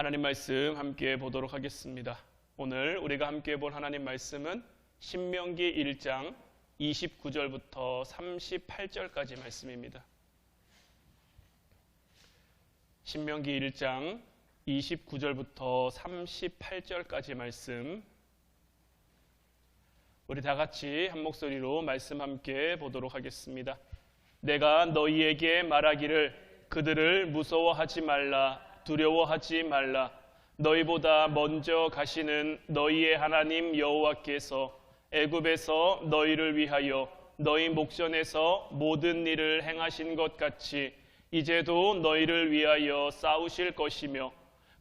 하나님 말씀 함께 보도록 하겠습니다. 오늘 우리가 함께 볼 하나님 말씀은 신명기 1장 29절부터 38절까지 말씀입니다. 신명기 1장 29절부터 38절까지 말씀, 우리 다 같이 한 목소리로 말씀 함께 보도록 하겠습니다. 내가 너희에게 말하기를 그들을 무서워하지 말라, 두려워하지 말라. 너희보다 먼저 가시는 너희의 하나님 여호와께서 애굽에서 너희를 위하여 너희 목전에서 모든 일을 행하신 것 같이 이제도 너희를 위하여 싸우실 것이며,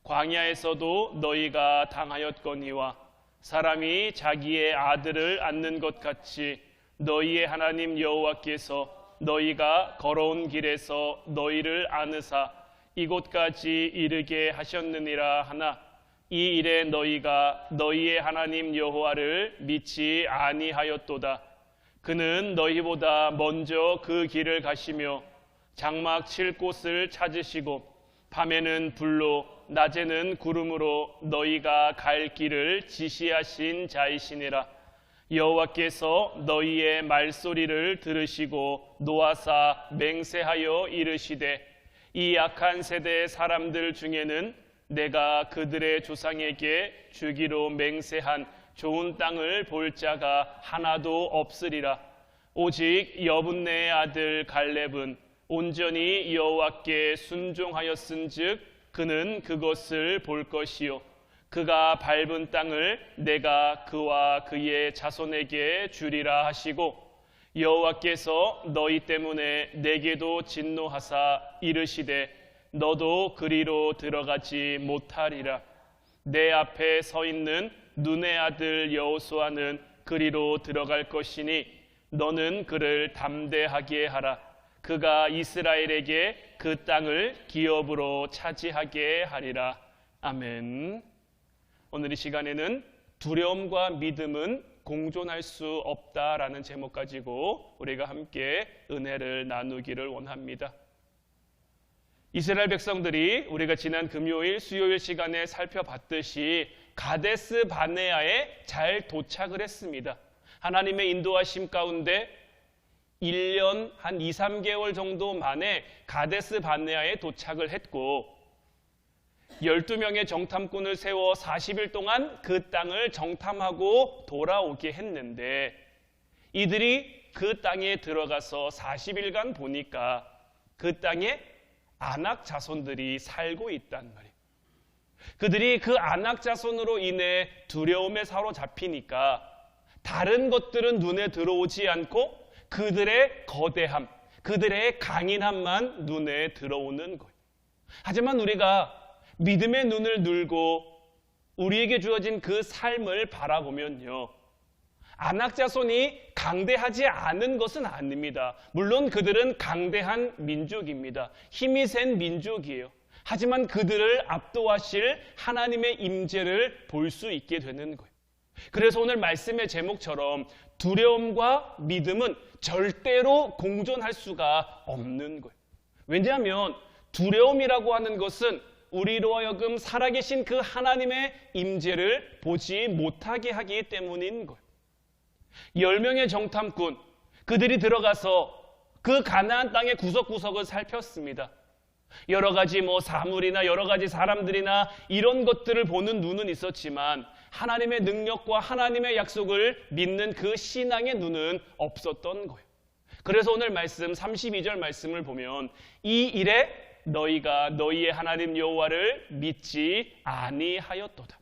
광야에서도 너희가 당하였거니와 사람이 자기의 아들을 안는 것 같이 너희의 하나님 여호와께서 너희가 걸어온 길에서 너희를 안으사 이곳까지 이르게 하셨느니라 하나, 이 일에 너희가 너희의 하나님 여호와를 믿지 아니하였도다. 그는 너희보다 먼저 그 길을 가시며 장막 칠 곳을 찾으시고 밤에는 불로 낮에는 구름으로 너희가 갈 길을 지시하신 자이시니라. 여호와께서 너희의 말소리를 들으시고 노하사 맹세하여 이르시되, 이 악한 세대의 사람들 중에는 내가 그들의 조상에게 주기로 맹세한 좋은 땅을 볼 자가 하나도 없으리라. 오직 여분네의 아들 갈렙은 온전히 여호와께 순종하였은즉 그는 그것을 볼 것이요, 그가 밟은 땅을 내가 그와 그의 자손에게 주리라 하시고, 여호와께서 너희 때문에 내게도 진노하사 이르시되 너도 그리로 들어가지 못하리라. 내 앞에 서 있는 눈의 아들 여호수아는 그리로 들어갈 것이니 너는 그를 담대하게 하라. 그가 이스라엘에게 그 땅을 기업으로 차지하게 하리라. 아멘. 오늘 이 시간에는 두려움과 믿음은 공존할 수 없다라는 제목 가지고 우리가 함께 은혜를 나누기를 원합니다. 이스라엘 백성들이 우리가 지난 금요일, 수요일 시간에 살펴봤듯이 가데스 바네아에 잘 도착을 했습니다. 하나님의 인도하심 가운데 1년 한 2, 3개월 정도 만에 가데스 바네아에 도착을 했고, 12명의 정탐꾼을 세워 40일 동안 그 땅을 정탐하고 돌아오게 했는데, 이들이 그 땅에 들어가서 40일간 보니까 그 땅에 아낙 자손들이 살고 있단 말이에요. 그들이 그 아낙 자손으로 인해 두려움에 사로잡히니까 다른 것들은 눈에 들어오지 않고 그들의 거대함, 그들의 강인함만 눈에 들어오는 거예요. 하지만 우리가 믿음의 눈을 들고 우리에게 주어진 그 삶을 바라보면요, 아낙 자손이 강대하지 않은 것은 아닙니다. 물론 그들은 강대한 민족입니다. 힘이 센 민족이에요. 하지만 그들을 압도하실 하나님의 임재를 볼 수 있게 되는 거예요. 그래서 오늘 말씀의 제목처럼 두려움과 믿음은 절대로 공존할 수가 없는 거예요. 왜냐하면 두려움이라고 하는 것은 우리로 하여금 살아계신 그 하나님의 임재를 보지 못하게 하기 때문인 거예요. 10명의 정탐꾼, 그들이 들어가서 그 가나안 땅의 구석구석을 살폈습니다. 여러 가지 사물이나 여러 가지 사람들이나 이런 것들을 보는 눈은 있었지만 하나님의 능력과 하나님의 약속을 믿는 그 신앙의 눈은 없었던 거예요. 그래서 오늘 말씀 32절 말씀을 보면, 이 일에 너희가 너희의 하나님 여호와를 믿지 아니하였도다.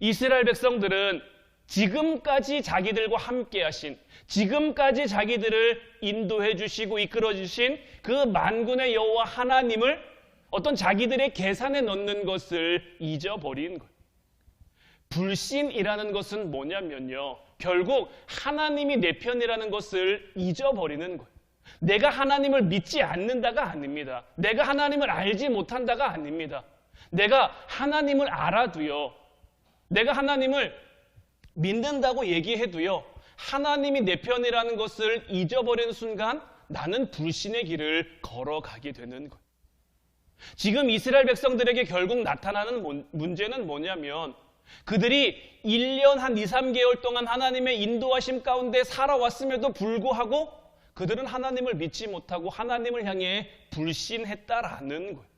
이스라엘 백성들은 지금까지 자기들과 함께 하신, 지금까지 자기들을 인도해 주시고 이끌어 주신 그 만군의 여호와 하나님을 어떤 자기들의 계산에 넣는 것을 잊어버린 거예요. 불신이라는 것은 뭐냐면요, 결국 하나님이 내 편이라는 것을 잊어버리는 거예요. 내가 하나님을 믿지 않는다가 아닙니다. 내가 하나님을 알지 못한다가 아닙니다. 내가 하나님을 알아도요, 내가 하나님을 믿는다고 얘기해도요, 하나님이 내 편이라는 것을 잊어버리는 순간 나는 불신의 길을 걸어가게 되는 거예요. 지금 이스라엘 백성들에게 결국 나타나는 문제는 뭐냐면 그들이 1년 한 2, 3개월 동안 하나님의 인도하심 가운데 살아왔음에도 불구하고 그들은 하나님을 믿지 못하고 하나님을 향해 불신했다라는 거예요.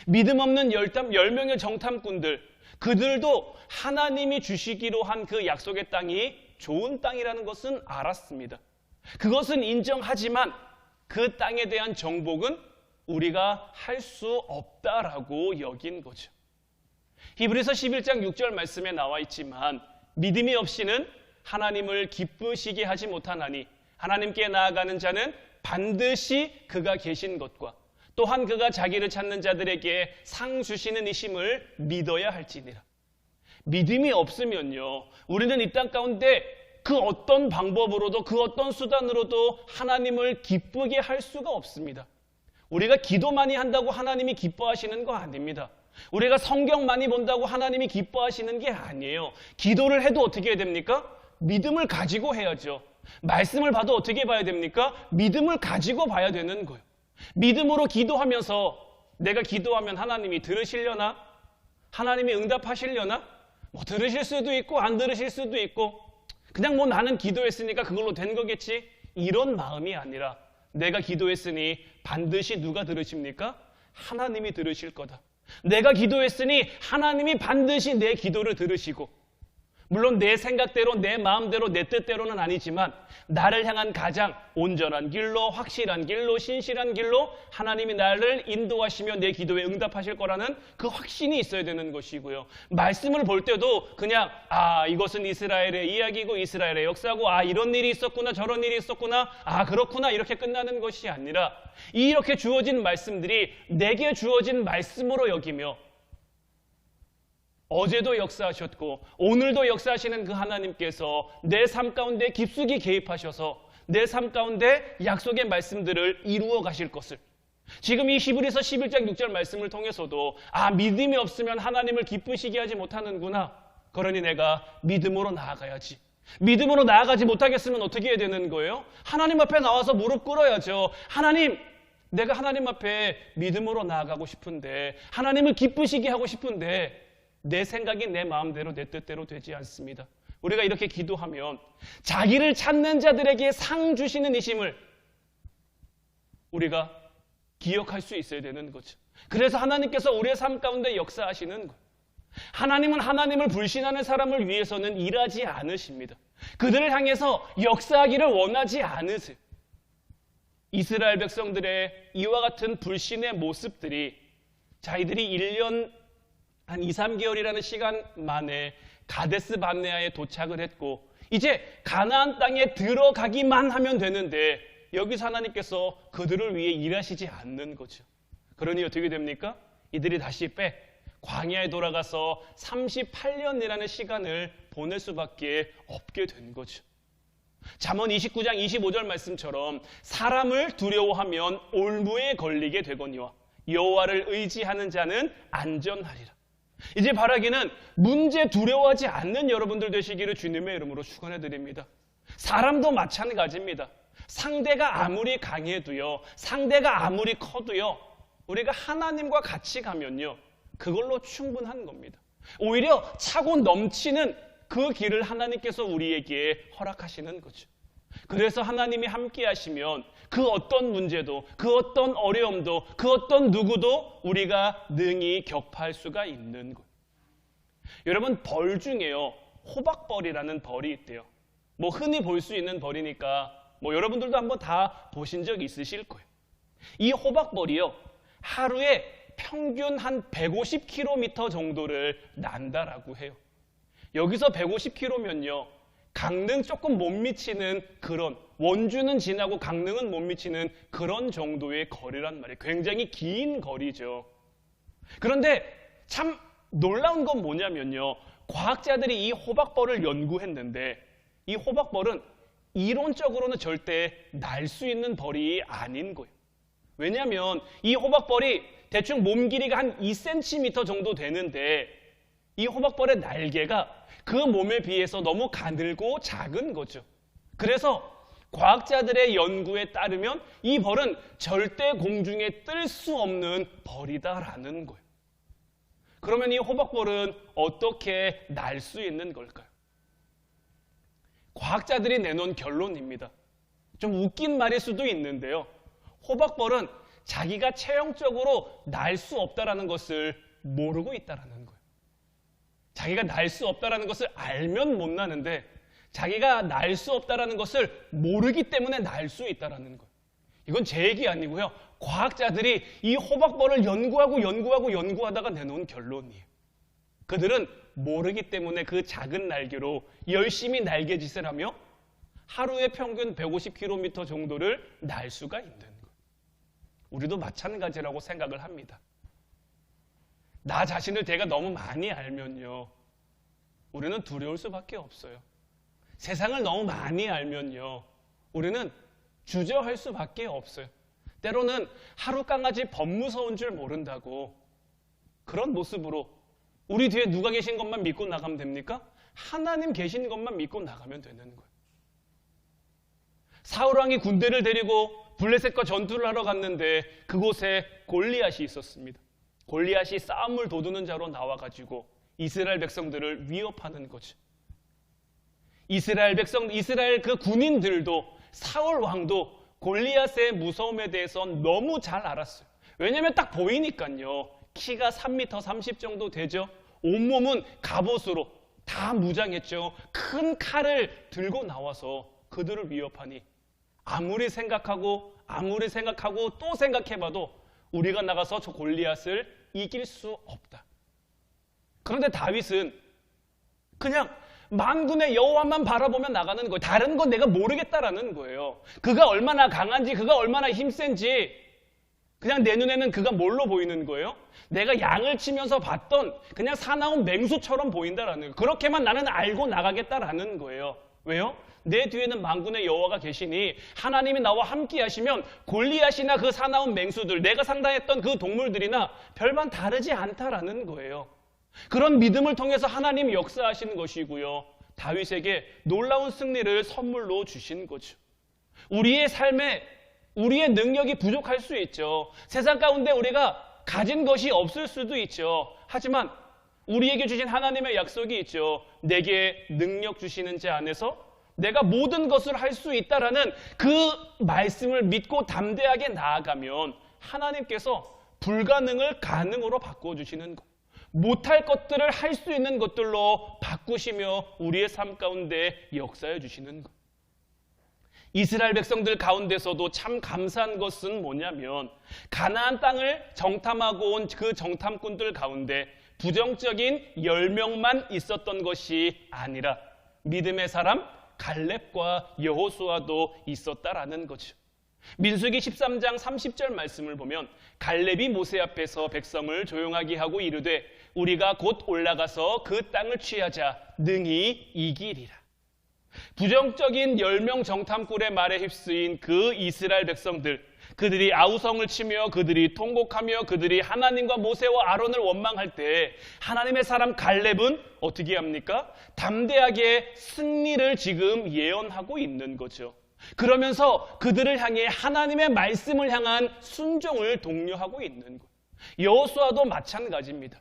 믿음 없는 10명의 정탐꾼들, 그들도 하나님이 주시기로 한 그 약속의 땅이 좋은 땅이라는 것은 알았습니다. 그것은 인정하지만 그 땅에 대한 정복은 우리가 할 수 없다라고 여긴 거죠. 히브리서 11장 6절 말씀에 나와 있지만 믿음이 없이는 하나님을 기쁘시게 하지 못하나니 하나님께 나아가는 자는 반드시 그가 계신 것과 또한 그가 자기를 찾는 자들에게 상 주시는 이심을 믿어야 할지니라. 믿음이 없으면요, 우리는 이 땅 가운데 그 어떤 방법으로도 그 어떤 수단으로도 하나님을 기쁘게 할 수가 없습니다. 우리가 기도 많이 한다고 하나님이 기뻐하시는 거 아닙니다. 우리가 성경 많이 본다고 하나님이 기뻐하시는 게 아니에요. 기도를 해도 어떻게 해야 됩니까? 믿음을 가지고 해야죠. 말씀을 봐도 어떻게 봐야 됩니까? 믿음을 가지고 봐야 되는 거예요. 믿음으로 기도하면서 내가 기도하면 하나님이 들으시려나? 하나님이 응답하시려나? 뭐 들으실 수도 있고 안 들으실 수도 있고 그냥 뭐 나는 기도했으니까 그걸로 된 거겠지? 이런 마음이 아니라 내가 기도했으니 반드시 누가 들으십니까? 하나님이 들으실 거다. 내가 기도했으니 하나님이 반드시 내 기도를 들으시고 물론 내 생각대로 내 마음대로 내 뜻대로는 아니지만 나를 향한 가장 온전한 길로 확실한 길로 신실한 길로 하나님이 나를 인도하시며 내 기도에 응답하실 거라는 그 확신이 있어야 되는 것이고요. 말씀을 볼 때도 그냥 이것은 이스라엘의 이야기고 이스라엘의 역사고 이런 일이 있었구나 저런 일이 있었구나 그렇구나 이렇게 끝나는 것이 아니라 이렇게 주어진 말씀들이 내게 주어진 말씀으로 여기며 어제도 역사하셨고 오늘도 역사하시는 그 하나님께서 내 삶 가운데 깊숙이 개입하셔서 내 삶 가운데 약속의 말씀들을 이루어 가실 것을 지금 이 히브리서 11장 6절 말씀을 통해서도 믿음이 없으면 하나님을 기쁘시게 하지 못하는구나. 그러니 내가 믿음으로 나아가야지. 믿음으로 나아가지 못하겠으면 어떻게 해야 되는 거예요? 하나님 앞에 나와서 무릎 꿇어야죠. 하나님, 내가 하나님 앞에 믿음으로 나아가고 싶은데 하나님을 기쁘시게 하고 싶은데 내 생각이 내 마음대로 내 뜻대로 되지 않습니다. 우리가 이렇게 기도하면 자기를 찾는 자들에게 상 주시는 이심을 우리가 기억할 수 있어야 되는 거죠. 그래서 하나님께서 우리의 삶 가운데 역사하시는 거예요. 하나님은 하나님을 불신하는 사람을 위해서는 일하지 않으십니다. 그들을 향해서 역사하기를 원하지 않으세요. 이스라엘 백성들의 이와 같은 불신의 모습들이 이들이 1년 한 2, 3개월이라는 시간 만에 가데스 바네아에 도착을 했고 이제 가나안 땅에 들어가기만 하면 되는데 여기서 하나님께서 그들을 위해 일하시지 않는 거죠. 그러니 어떻게 됩니까? 이들이 다시 광야에 돌아가서 38년이라는 시간을 보낼 수밖에 없게 된 거죠. 잠언 29장 25절 말씀처럼 사람을 두려워하면 올무에 걸리게 되거니와 여호와를 의지하는 자는 안전하리라. 이제 바라기는 문제 두려워하지 않는 여러분들 되시기를 주님의 이름으로 축원해 드립니다. 사람도 마찬가지입니다. 상대가 아무리 강해도요, 상대가 아무리 커도요, 우리가 하나님과 같이 가면요, 그걸로 충분한 겁니다. 오히려 차고 넘치는 그 길을 하나님께서 우리에게 허락하시는 거죠. 그래서 하나님이 함께 하시면 그 어떤 문제도, 그 어떤 어려움도, 그 어떤 누구도 우리가 능히 격파할 수가 있는 거예요. 여러분, 벌 중에요, 호박벌이라는 벌이 있대요. 뭐 흔히 볼 수 있는 벌이니까 뭐 여러분들도 한번 다 보신 적 있으실 거예요. 이 호박벌이요, 하루에 평균 한 150km 정도를 난다라고 해요. 여기서 150km면요, 강릉 조금 못 미치는 그런, 원주는 지나고 강릉은 못 미치는 그런 정도의 거리란 말이에요. 굉장히 긴 거리죠. 그런데 참 놀라운 건 뭐냐면요, 과학자들이 이 호박벌을 연구했는데 이 호박벌은 이론적으로는 절대 날 수 있는 벌이 아닌 거예요. 왜냐하면 이 호박벌이 대충 몸 길이가 한 2cm 정도 되는데 이 호박벌의 날개가 그 몸에 비해서 너무 가늘고 작은 거죠. 그래서 과학자들의 연구에 따르면 이 벌은 절대 공중에 뜰 수 없는 벌이다라는 거예요. 그러면 이 호박벌은 어떻게 날 수 있는 걸까요? 과학자들이 내놓은 결론입니다. 좀 웃긴 말일 수도 있는데요. 호박벌은 자기가 체형적으로 날 수 없다라는 것을 모르고 있다라는 거예요. 자기가 날 수 없다라는 것을 알면 못 나는데 자기가 날 수 없다라는 것을 모르기 때문에 날 수 있다라는 거예요. 이건 제 얘기 아니고요. 과학자들이 이 호박벌을 연구하다가 내놓은 결론이에요. 그들은 모르기 때문에 그 작은 날개로 열심히 날개짓을 하며 하루에 평균 150km 정도를 날 수가 있는 거예요. 우리도 마찬가지라고 생각을 합니다. 나 자신을 내가 너무 많이 알면요, 우리는 두려울 수밖에 없어요. 세상을 너무 많이 알면요, 우리는 주저할 수밖에 없어요. 때로는 하루 강아지 범 무서운 줄 모른다고 그런 모습으로 우리 뒤에 누가 계신 것만 믿고 나가면 됩니까? 하나님 계신 것만 믿고 나가면 되는 거예요. 사울왕이 군대를 데리고 블레셋과 전투를 하러 갔는데 그곳에 골리앗이 있었습니다. 골리앗이 싸움을 도두는 자로 나와가지고 이스라엘 백성들을 위협하는 거죠. 이스라엘 그 군인들도 사울 왕도 골리앗의 무서움에 대해서 너무 잘 알았어요. 왜냐하면 딱 보이니까요. 키가 3m 30 정도 되죠. 온몸은 갑옷으로 다 무장했죠. 큰 칼을 들고 나와서 그들을 위협하니 아무리 생각하고 또 생각해봐도 우리가 나가서 저 골리앗을 이길 수 없다. 그런데 다윗은 그냥 만군의 여호와만 바라보며 나가는 거예요. 다른 건 내가 모르겠다라는 거예요. 그가 얼마나 강한지, 그가 얼마나 힘센지 그냥 내 눈에는 그가 뭘로 보이는 거예요? 내가 양을 치면서 봤던 그냥 사나운 맹수처럼 보인다라는 거예요. 그렇게만 나는 알고 나가겠다라는 거예요. 왜요? 내 뒤에는 만군의 여호와가 계시니 하나님이 나와 함께 하시면 골리앗이나 그 사나운 맹수들, 내가 상대했던 그 동물들이나 별반 다르지 않다라는 거예요. 그런 믿음을 통해서 하나님이 역사하시는 것이고요. 다윗에게 놀라운 승리를 선물로 주신 거죠. 우리의 삶에 우리의 능력이 부족할 수 있죠. 세상 가운데 우리가 가진 것이 없을 수도 있죠. 하지만 우리에게 주신 하나님의 약속이 있죠. 내게 능력 주시는 자 안에서 내가 모든 것을 할 수 있다라는 그 말씀을 믿고 담대하게 나아가면 하나님께서 불가능을 가능으로 바꿔주시는 것, 못할 것들을 할 수 있는 것들로 바꾸시며 우리의 삶 가운데 역사해 주시는 것. 이스라엘 백성들 가운데서도 참 감사한 것은 뭐냐면 가나안 땅을 정탐하고 온 그 정탐꾼들 가운데 부정적인 10명만 있었던 것이 아니라 믿음의 사람 갈렙과 여호수아도 있었다라는 거죠. 민수기 13장 30절 말씀을 보면 갈렙이 모세 앞에서 백성을 조용하게 하고 이르되 우리가 곧 올라가서 그 땅을 취하자 능히 이기리라. 부정적인 10명 정탐꾼의 말에 휩쓰인 그 이스라엘 백성들, 그들이 아우성을 치며 그들이 통곡하며 그들이 하나님과 모세와 아론을 원망할 때 하나님의 사람 갈렙은 어떻게 합니까? 담대하게 승리를 지금 예언하고 있는 거죠. 그러면서 그들을 향해 하나님의 말씀을 향한 순종을 독려하고 있는 거예요. 여호수아도 마찬가지입니다.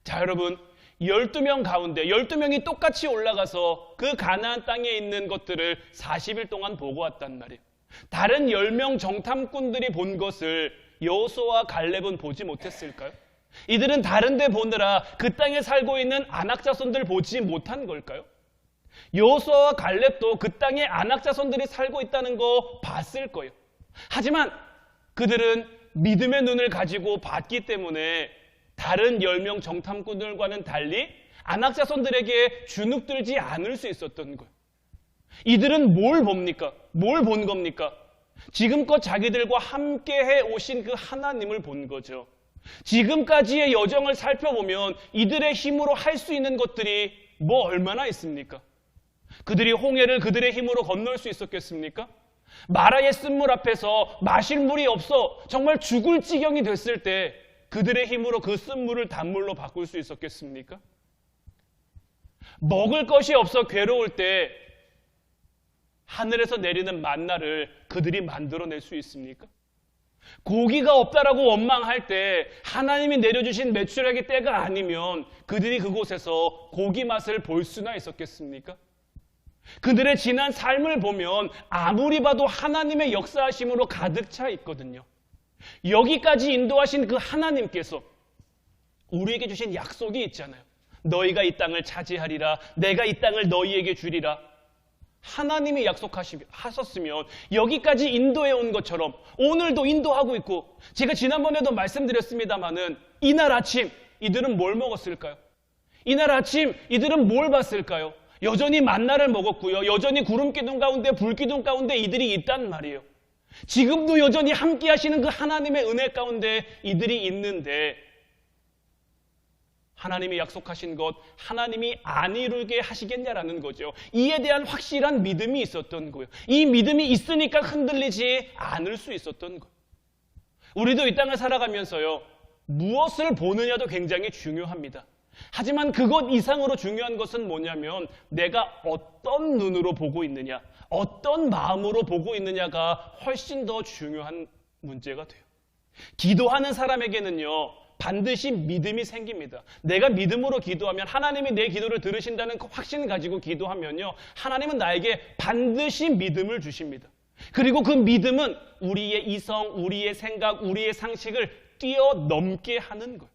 자, 여러분, 12명 가운데 12명이 똑같이 올라가서 그 가나안 땅에 있는 것들을 40일 동안 보고 왔단 말이에요. 다른 10명 정탐꾼들이 본 것을 여호수아와 갈렙은 보지 못했을까요? 이들은 다른 데 보느라 그 땅에 살고 있는 아낙 자손들 보지 못한 걸까요? 여호수아와 갈렙도 그 땅에 아낙 자손들이 살고 있다는 거 봤을 거예요. 하지만 그들은 믿음의 눈을 가지고 봤기 때문에 다른 10명 정탐꾼들과는 달리 아낙 자손들에게 주눅들지 않을 수 있었던 거예요. 이들은 뭘 봅니까? 뭘 본 겁니까? 지금껏 자기들과 함께해 오신 그 하나님을 본 거죠. 지금까지의 여정을 살펴보면 이들의 힘으로 할 수 있는 것들이 뭐 얼마나 있습니까? 그들이 홍해를 그들의 힘으로 건널 수 있었겠습니까? 마라의 쓴물 앞에서 마실 물이 없어 정말 죽을 지경이 됐을 때 그들의 힘으로 그 쓴물을 단물로 바꿀 수 있었겠습니까? 먹을 것이 없어 괴로울 때 하늘에서 내리는 만나를 그들이 만들어낼 수 있습니까? 고기가 없다라고 원망할 때 하나님이 내려주신 메추라기 때가 아니면 그들이 그곳에서 고기 맛을 볼 수나 있었겠습니까? 그들의 지난 삶을 보면 아무리 봐도 하나님의 역사하심으로 가득 차 있거든요. 여기까지 인도하신 그 하나님께서 우리에게 주신 약속이 있잖아요. 너희가 이 땅을 차지하리라. 내가 이 땅을 너희에게 주리라. 하나님이 약속하셨으면 여기까지 인도해 온 것처럼 오늘도 인도하고 있고, 제가 지난번에도 말씀드렸습니다마는 이날 아침 이들은 뭘 먹었을까요? 이날 아침 이들은 뭘 봤을까요? 여전히 만나를 먹었고요. 여전히 구름 기둥 가운데 불 기둥 가운데 이들이 있단 말이에요. 지금도 여전히 함께 하시는 그 하나님의 은혜 가운데 이들이 있는데, 하나님이 약속하신 것 하나님이 안 이루게 하시겠냐라는 거죠. 이에 대한 확실한 믿음이 있었던 거예요. 이 믿음이 있으니까 흔들리지 않을 수 있었던 거예요. 우리도 이 땅을 살아가면서요, 무엇을 보느냐도 굉장히 중요합니다. 하지만 그것 이상으로 중요한 것은 뭐냐면 내가 어떤 눈으로 보고 있느냐, 어떤 마음으로 보고 있느냐가 훨씬 더 중요한 문제가 돼요. 기도하는 사람에게는요, 반드시 믿음이 생깁니다. 내가 믿음으로 기도하면 하나님이 내 기도를 들으신다는 그 확신을 가지고 기도하면요, 하나님은 나에게 반드시 믿음을 주십니다. 그리고 그 믿음은 우리의 이성, 우리의 생각, 우리의 상식을 뛰어넘게 하는 거예요.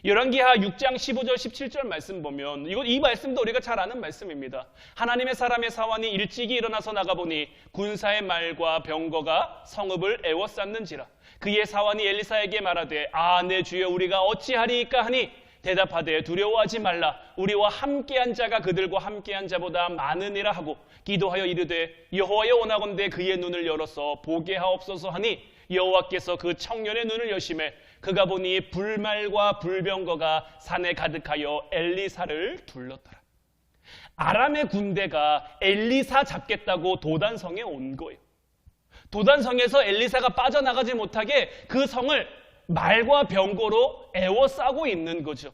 열왕기하 6장 15절 17절 말씀 보면 이 말씀도 우리가 잘 아는 말씀입니다. 하나님의 사람의 사환이 일찍이 일어나서 나가보니 군사의 말과 병거가 성읍을 에워쌌는지라. 그의 사환이 엘리사에게 말하되 내 주여 우리가 어찌하리이까 하니 대답하되 두려워하지 말라. 우리와 함께한 자가 그들과 함께한 자보다 많으니라 하고 기도하여 이르되 여호와여 원하건대 그의 눈을 열어서 보게 하옵소서 하니 여호와께서 그 청년의 눈을 여심해 그가 보니 불말과 불병거가 산에 가득하여 엘리사를 둘렀더라. 아람의 군대가 엘리사 잡겠다고 도단성에 온 거예요. 도단성에서 엘리사가 빠져나가지 못하게 그 성을 말과 병거로 에워싸고 있는 거죠.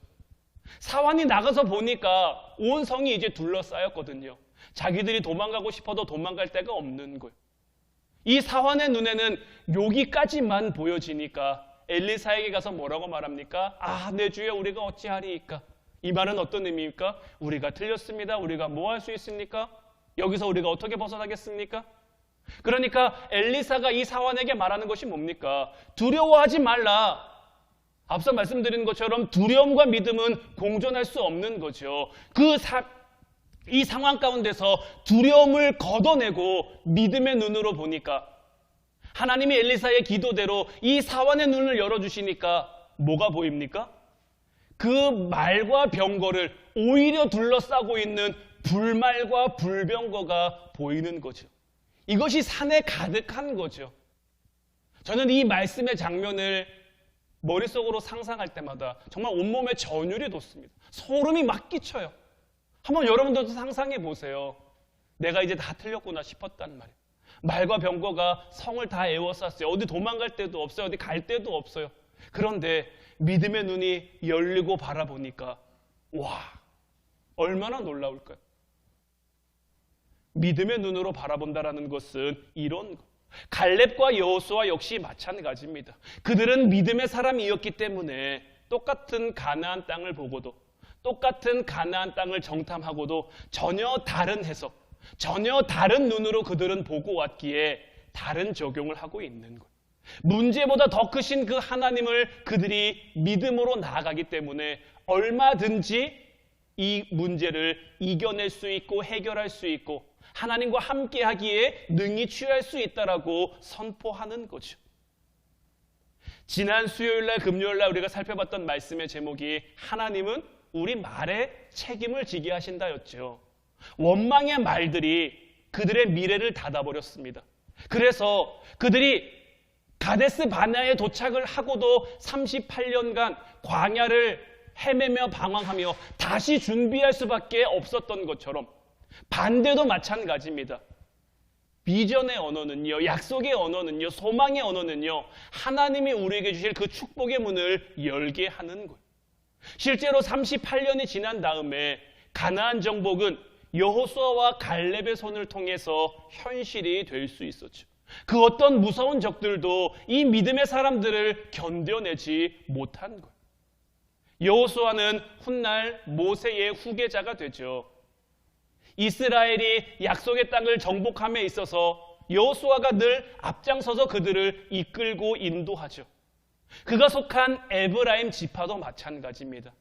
사환이 나가서 보니까 온 성이 이제 둘러싸였거든요. 자기들이 도망가고 싶어도 도망갈 데가 없는 거예요. 이 사환의 눈에는 여기까지만 보여지니까 엘리사에게 가서 뭐라고 말합니까? 내 주여 우리가 어찌하리이까? 이 말은 어떤 의미입니까? 우리가 틀렸습니다. 우리가 뭐 할 수 있습니까? 여기서 우리가 어떻게 벗어나겠습니까? 그러니까 엘리사가 이 사환에게 말하는 것이 뭡니까? 두려워하지 말라. 앞서 말씀드린 것처럼 두려움과 믿음은 공존할 수 없는 거죠. 이 상황 가운데서 두려움을 걷어내고 믿음의 눈으로 보니까 하나님이 엘리사의 기도대로 이 사환의 눈을 열어주시니까 뭐가 보입니까? 그 말과 병거를 오히려 둘러싸고 있는 불말과 불병거가 보이는 거죠. 이것이 산에 가득한 거죠. 저는 이 말씀의 장면을 머릿속으로 상상할 때마다 정말 온몸에 전율이 돋습니다. 소름이 막 끼쳐요. 한번 여러분들도 상상해 보세요. 내가 이제 다 틀렸구나 싶었단 말이에요. 말과 병거가 성을 다 에워쌌어요. 어디 도망갈 데도 없어요. 어디 갈 데도 없어요. 그런데 믿음의 눈이 열리고 바라보니까 얼마나 놀라울까요? 믿음의 눈으로 바라본다라는 것은 이런 거. 갈렙과 여호수아 역시 마찬가지입니다. 그들은 믿음의 사람이었기 때문에 똑같은 가나안 땅을 보고도, 똑같은 가나안 땅을 정탐하고도 전혀 다른 해석, 전혀 다른 눈으로 그들은 보고 왔기에 다른 적용을 하고 있는 거예요. 문제보다 더 크신 그 하나님을 그들이 믿음으로 나아가기 때문에 얼마든지 이 문제를 이겨낼 수 있고 해결할 수 있고 하나님과 함께 하기에 능히 취할 수 있다라고 선포하는 거죠. 지난 수요일날 금요일날 우리가 살펴봤던 말씀의 제목이 하나님은 우리 말에 책임을 지게 하신다였죠. 원망의 말들이 그들의 미래를 닫아버렸습니다. 그래서 그들이 가데스 바네아에 도착을 하고도 38년간 광야를 헤매며 방황하며 다시 준비할 수밖에 없었던 것처럼 반대도 마찬가지입니다. 비전의 언어는요, 약속의 언어는요, 소망의 언어는요, 하나님이 우리에게 주실 그 축복의 문을 열게 하는 거예요. 실제로 38년이 지난 다음에 가나안 정복은 여호수아와 갈렙의 손을 통해서 현실이 될 수 있었죠. 그 어떤 무서운 적들도 이 믿음의 사람들을 견뎌내지 못한 거예요. 여호수아는 훗날 모세의 후계자가 되죠. 이스라엘이 약속의 땅을 정복함에 있어서 여호수아가 늘 앞장서서 그들을 이끌고 인도하죠. 그가 속한 에브라임 지파도 마찬가지입니다.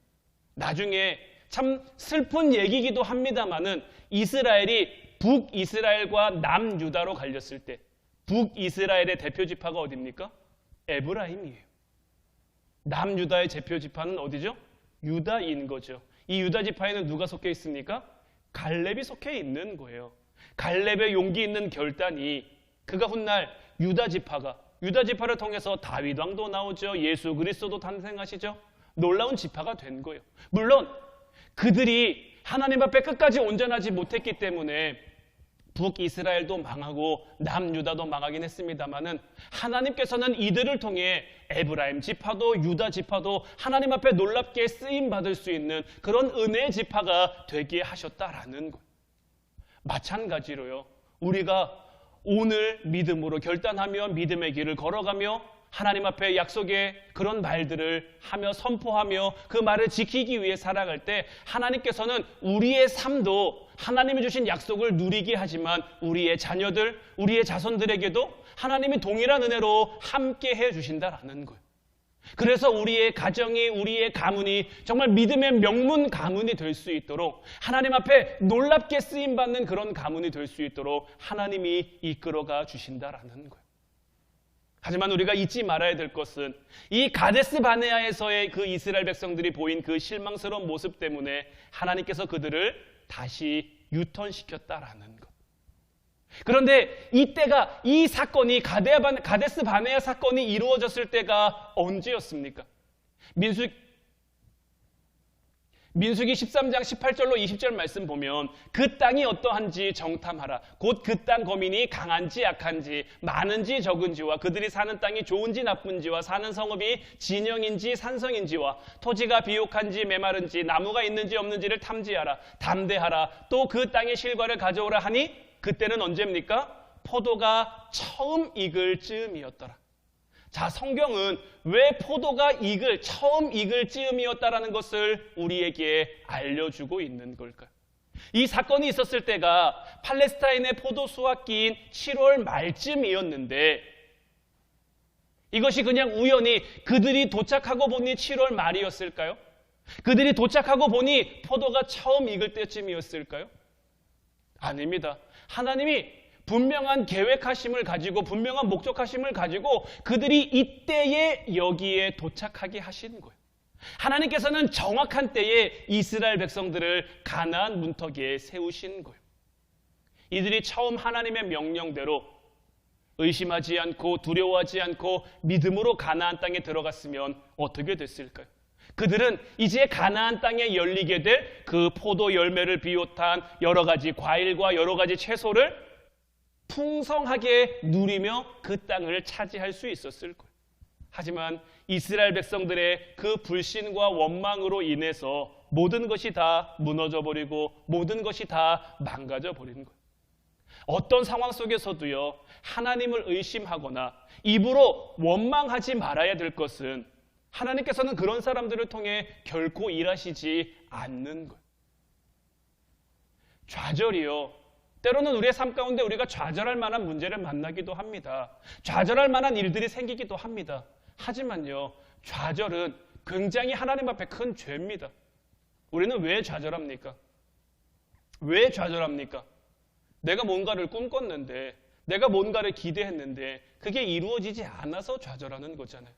나중에 참 슬픈 얘기이기도 합니다마는 이스라엘이 북이스라엘과 남유다로 갈렸을 때 북이스라엘의 대표 지파가 어디입니까? 에브라임이에요. 남유다의 대표 지파는 어디죠? 유다인 거죠. 이 유다 지파에는 누가 속해 있습니까? 갈렙이 속해 있는 거예요. 갈렙의 용기 있는 결단이 그가 훗날 유다 지파를 통해서 다윗 왕도 나오죠. 예수 그리스도도 탄생하시죠. 놀라운 지파가 된 거예요. 물론 그들이 하나님 앞에 끝까지 온전하지 못했기 때문에 북이스라엘도 망하고 남유다도 망하긴 했습니다마는 하나님께서는 이들을 통해 에브라임 지파도 유다 지파도 하나님 앞에 놀랍게 쓰임받을 수 있는 그런 은혜의 지파가 되게 하셨다라는 거예요. 마찬가지로요. 우리가 오늘 믿음으로 결단하며 믿음의 길을 걸어가며 하나님 앞에 약속의 그런 말들을 하며 선포하며 그 말을 지키기 위해 살아갈 때 하나님께서는 우리의 삶도 하나님이 주신 약속을 누리게 하지만 우리의 자녀들, 우리의 자손들에게도 하나님이 동일한 은혜로 함께 해주신다라는 거예요. 그래서 우리의 가정이, 우리의 가문이 정말 믿음의 명문 가문이 될 수 있도록 하나님 앞에 놀랍게 쓰임받는 그런 가문이 될 수 있도록 하나님이 이끌어가 주신다라는 거예요. 하지만 우리가 잊지 말아야 될 것은 이 가데스 바네아에서의 그 이스라엘 백성들이 보인 그 실망스러운 모습 때문에 하나님께서 그들을 다시 유턴시켰다라는 것. 그런데 이때가 이 사건이 가데스 바네아 사건이 이루어졌을 때가 언제였습니까? 민수기 13장 18절로 20절 말씀 보면 그 땅이 어떠한지 정탐하라. 곧 그 땅 거민이 강한지 약한지 많은지 적은지와 그들이 사는 땅이 좋은지 나쁜지와 사는 성읍이 진영인지 산성인지와 토지가 비옥한지 메마른지 나무가 있는지 없는지를 탐지하라. 담대하라. 또 그 땅의 실과를 가져오라 하니 그때는 언제입니까? 포도가 처음 익을 즈음이었더라. 자, 성경은 왜 포도가 처음 익을 즈음이었다라는 것을 우리에게 알려주고 있는 걸까요? 이 사건이 있었을 때가 팔레스타인의 포도 수확기인 7월 말쯤이었는데 이것이 그냥 우연히 그들이 도착하고 보니 7월 말이었을까요? 그들이 도착하고 보니 포도가 처음 익을 때쯤이었을까요? 아닙니다. 하나님이 분명한 계획하심을 가지고 분명한 목적하심을 가지고 그들이 이때에 여기에 도착하게 하신 거예요. 하나님께서는 정확한 때에 이스라엘 백성들을 가나안 문턱에 세우신 거예요. 이들이 처음 하나님의 명령대로 의심하지 않고 두려워하지 않고 믿음으로 가나안 땅에 들어갔으면 어떻게 됐을까요? 그들은 이제 가나안 땅에 열리게 될 그 포도 열매를 비롯한 여러 가지 과일과 여러 가지 채소를 풍성하게 누리며 그 땅을 차지할 수 있었을 거예요. 하지만 이스라엘 백성들의 그 불신과 원망으로 인해서 모든 것이 다 무너져버리고 모든 것이 다 망가져버리는 거예요. 어떤 상황 속에서도요, 하나님을 의심하거나 입으로 원망하지 말아야 될 것은 하나님께서는 그런 사람들을 통해 결코 일하시지 않는 거예요. 좌절이요. 때로는 우리의 삶 가운데 우리가 좌절할 만한 문제를 만나기도 합니다. 좌절할 만한 일들이 생기기도 합니다. 하지만요, 좌절은 굉장히 하나님 앞에 큰 죄입니다. 우리는 왜 좌절합니까? 왜 좌절합니까? 내가 뭔가를 꿈꿨는데, 내가 뭔가를 기대했는데 그게 이루어지지 않아서 좌절하는 거잖아요.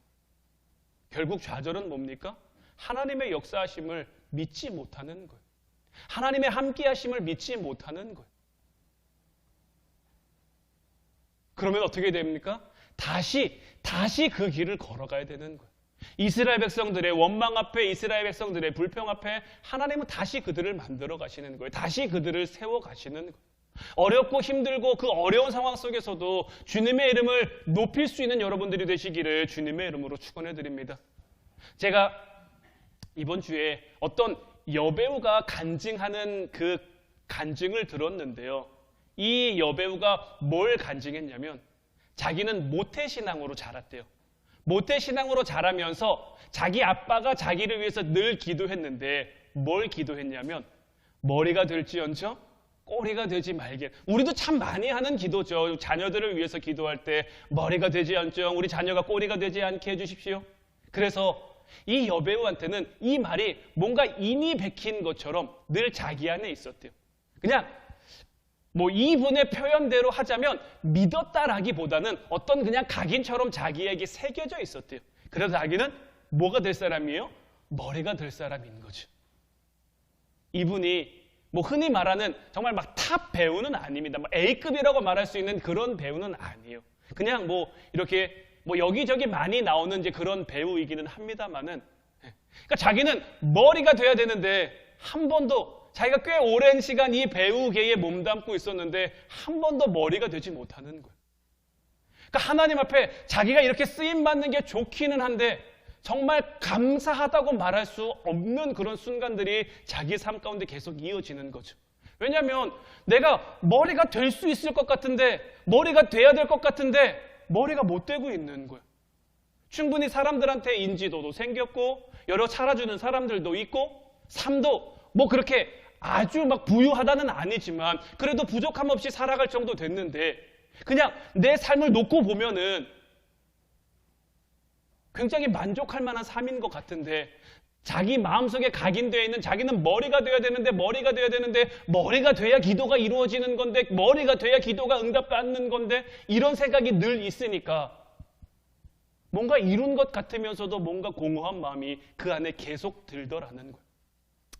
결국 좌절은 뭡니까? 하나님의 역사하심을 믿지 못하는 거예요. 하나님의 함께하심을 믿지 못하는 거예요. 그러면 어떻게 됩니까? 다시 그 길을 걸어가야 되는 거예요. 이스라엘 백성들의 원망 앞에, 이스라엘 백성들의 불평 앞에 하나님은 다시 그들을 만들어 가시는 거예요. 다시 그들을 세워 가시는 거예요. 어렵고 힘들고 그 어려운 상황 속에서도 주님의 이름을 높일 수 있는 여러분들이 되시기를 주님의 이름으로 축원해 드립니다. 제가 이번 주에 어떤 여배우가 간증하는 그 간증을 들었는데요. 이 여배우가 뭘 간증했냐면 자기는 모태신앙으로 자랐대요. 모태신앙으로 자라면서 자기 아빠가 자기를 위해서 늘 기도했는데 뭘 기도했냐면 머리가 될지언정 꼬리가 되지 말게. 우리도 참 많이 하는 기도죠. 자녀들을 위해서 기도할 때 머리가 되지언정 우리 자녀가 꼬리가 되지 않게 해주십시오. 그래서 이 여배우한테는 이 말이 뭔가 인이 베낀 것처럼 늘 자기 안에 있었대요. 그냥 뭐 이분의 표현대로 하자면 믿었다라기보다는 어떤 그냥 각인처럼 자기에게 새겨져 있었대요. 그래서 자기는 뭐가 될 사람이에요? 머리가 될 사람인 거죠. 이분이 뭐 흔히 말하는 정말 막 탑 배우는 아닙니다. 뭐 A급이라고 말할 수 있는 그런 배우는 아니에요. 그냥 뭐 이렇게 뭐 여기저기 많이 나오는 이제 그런 배우이기는 합니다만은, 그러니까 자기는 머리가 돼야 되는데 한 번도 자기가 꽤 오랜 시간 이 배우계에 몸담고 있었는데 한 번도 머리가 되지 못하는 거예요. 그러니까 하나님 앞에 자기가 이렇게 쓰임 받는 게 좋기는 한데 정말 감사하다고 말할 수 없는 그런 순간들이 자기 삶 가운데 계속 이어지는 거죠. 왜냐하면 내가 머리가 될 수 있을 것 같은데, 머리가 돼야 될 것 같은데 머리가 못 되고 있는 거예요. 충분히 사람들한테 인지도도 생겼고 여러 살아주는 사람들도 있고 삶도 뭐 그렇게 아주 막 부유하다는 아니지만 그래도 부족함 없이 살아갈 정도 됐는데 그냥 내 삶을 놓고 보면은 굉장히 만족할 만한 삶인 것 같은데 자기 마음속에 각인되어 있는 자기는 머리가 돼야 되는데 머리가 돼야 기도가 이루어지는 건데 머리가 돼야 기도가 응답받는 건데 이런 생각이 늘 있으니까 뭔가 이룬 것 같으면서도 뭔가 공허한 마음이 그 안에 계속 들더라는 거예요.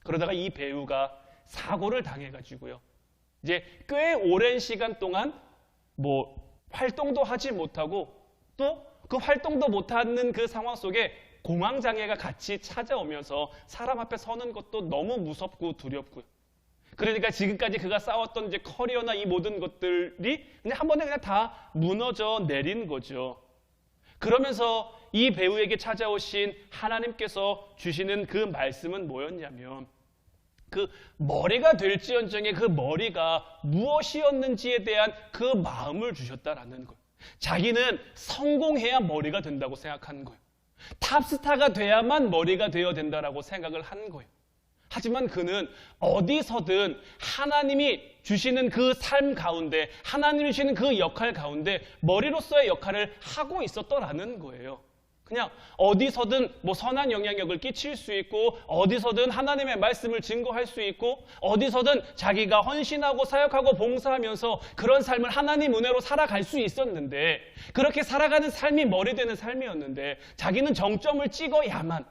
그러다가 이 배우가 사고를 당해가지고요. 이제 꽤 오랜 시간 동안 뭐 활동도 하지 못하고 또 그 활동도 못하는 그 상황 속에 공황장애가 같이 찾아오면서 사람 앞에 서는 것도 너무 무섭고 두렵고요. 그러니까 지금까지 그가 쌓았던 이제 커리어나 이 모든 것들이 그냥 한 번에 그냥 다 무너져 내린 거죠. 그러면서 이 배우에게 찾아오신 하나님께서 주시는 그 말씀은 뭐였냐면 그 머리가 될지언정의 그 머리가 무엇이었는지에 대한 그 마음을 주셨다라는 거예요. 자기는 성공해야 머리가 된다고 생각하는 거예요. 탑스타가 돼야만 머리가 되어야 된다라고 생각을 한 거예요. 하지만 그는 어디서든 하나님이 주시는 그 삶 가운데 하나님이 주시는 그 역할 가운데 머리로서의 역할을 하고 있었더라는 거예요. 그냥 어디서든 뭐 선한 영향력을 끼칠 수 있고 어디서든 하나님의 말씀을 증거할 수 있고 어디서든 자기가 헌신하고 사역하고 봉사하면서 그런 삶을 하나님 은혜로 살아갈 수 있었는데 그렇게 살아가는 삶이 머리 되는 삶이었는데 자기는 정점을 찍어야만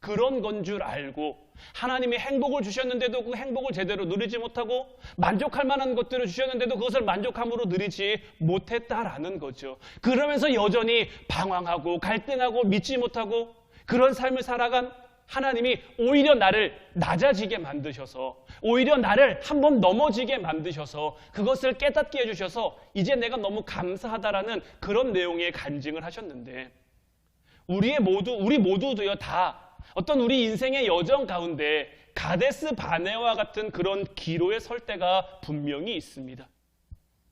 그런 건 줄 알고 하나님이 행복을 주셨는데도 그 행복을 제대로 누리지 못하고 만족할 만한 것들을 주셨는데도 그것을 만족함으로 누리지 못했다라는 거죠. 그러면서 여전히 방황하고 갈등하고 믿지 못하고 그런 삶을 살아간 하나님이 오히려 나를 낮아지게 만드셔서 오히려 나를 한번 넘어지게 만드셔서 그것을 깨닫게 해주셔서 이제 내가 너무 감사하다라는 그런 내용의 간증을 하셨는데 우리 모두도요 다 어떤 우리 인생의 여정 가운데 가데스 바네와 같은 그런 기로에 설 때가 분명히 있습니다.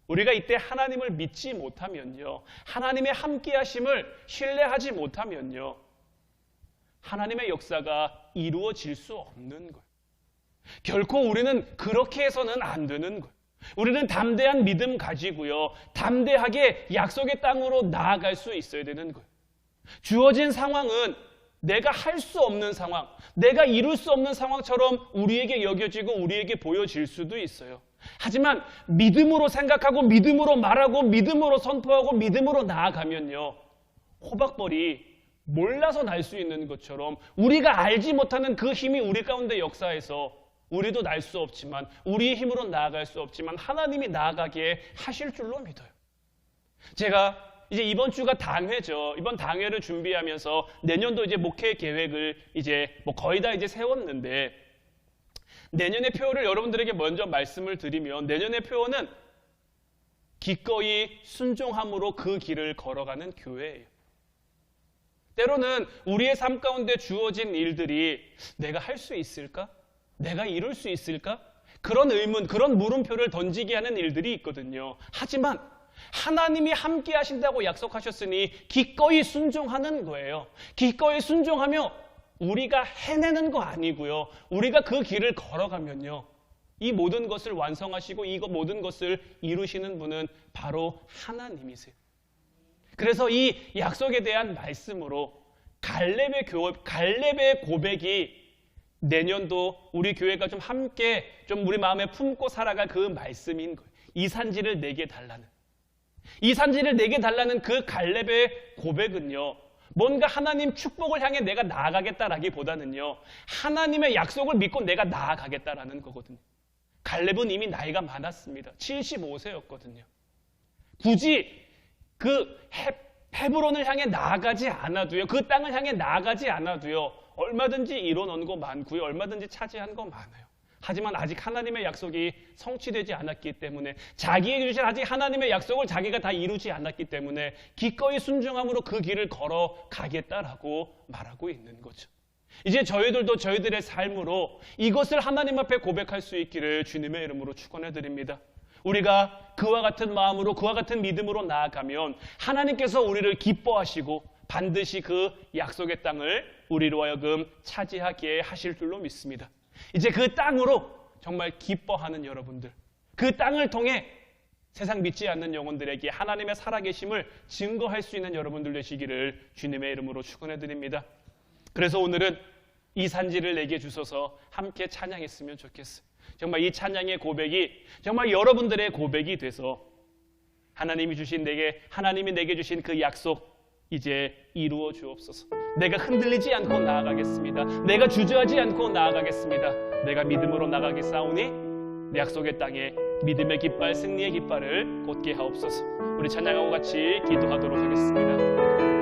우리가 이때 하나님을 믿지 못하면요, 하나님의 함께하심을 신뢰하지 못하면요, 하나님의 역사가 이루어질 수 없는 거예요. 결코 우리는 그렇게 해서는 안 되는 거예요. 우리는 담대한 믿음 가지고요, 담대하게 약속의 땅으로 나아갈 수 있어야 되는 거예요. 주어진 상황은 내가 할 수 없는 상황, 내가 이룰 수 없는 상황처럼 우리에게 여겨지고 우리에게 보여질 수도 있어요. 하지만 믿음으로 생각하고 믿음으로 말하고 믿음으로 선포하고 믿음으로 나아가면요, 호박벌이 몰라서 날 수 있는 것처럼 우리가 알지 못하는 그 힘이 우리 가운데 역사해서 우리도 날 수 없지만 우리의 힘으로 나아갈 수 없지만 하나님이 나아가게 하실 줄로 믿어요. 제가 이제 이번 주가 당회죠. 이번 당회를 준비하면서 내년도 이제 목회 계획을 이제 뭐 거의 다 이제 세웠는데 내년의 표를 여러분들에게 먼저 말씀을 드리면 내년의 표어는 기꺼이 순종함으로 그 길을 걸어가는 교회예요. 때로는 우리의 삶 가운데 주어진 일들이 내가 할 수 있을까? 내가 이룰 수 있을까? 그런 의문, 그런 물음표를 던지게 하는 일들이 있거든요. 하지만 하나님이 함께 하신다고 약속하셨으니 기꺼이 순종하는 거예요. 기꺼이 순종하며 우리가 해내는 거 아니고요. 우리가 그 길을 걸어가면요. 이 모든 것을 완성하시고 이 모든 것을 이루시는 분은 바로 하나님이세요. 그래서 이 약속에 대한 말씀으로 갈렙의 고백이 내년도 우리 교회가 좀 함께 좀 우리 마음에 품고 살아갈 그 말씀인 거예요. 이 산지를 내게 달라는. 이 산지를 내게 달라는 그 갈렙의 고백은요. 뭔가 하나님 축복을 향해 내가 나아가겠다라기보다는요. 하나님의 약속을 믿고 내가 나아가겠다라는 거거든요. 갈렙은 이미 나이가 많았습니다. 75세였거든요. 굳이 그 헤브론을 향해 나아가지 않아도요. 그 땅을 향해 나아가지 않아도요. 얼마든지 이뤄놓은 거 많고요. 얼마든지 차지한 거 많아요. 하지만 아직 하나님의 약속이 성취되지 않았기 때문에 자기에게 주신 아직 하나님의 약속을 자기가 다 이루지 않았기 때문에 기꺼이 순종함으로 그 길을 걸어가겠다라고 말하고 있는 거죠. 이제 저희들도 저희들의 삶으로 이것을 하나님 앞에 고백할 수 있기를 주님의 이름으로 축원해 드립니다. 우리가 그와 같은 마음으로 그와 같은 믿음으로 나아가면 하나님께서 우리를 기뻐하시고 반드시 그 약속의 땅을 우리로 하여금 차지하게 하실 줄로 믿습니다. 이제 그 땅으로 정말 기뻐하는 여러분들, 그 땅을 통해 세상 믿지 않는 영혼들에게 하나님의 살아계심을 증거할 수 있는 여러분들 되시기를 주님의 이름으로 축원해 드립니다. 그래서 오늘은 이 산지를 내게 주셔서 함께 찬양했으면 좋겠어요. 정말 이 찬양의 고백이 정말 여러분들의 고백이 돼서 하나님이 내게 주신 그 약속 이제 이루어 주옵소서. 내가 흔들리지 않고 나아가겠습니다. 내가 주저하지 않고 나아가겠습니다. 내가 믿음으로 나가겠사오니 내 약속의 땅에 믿음의 깃발, 승리의 깃발을 꽂게 하옵소서. 우리 찬양하고 같이 기도하도록 하겠습니다.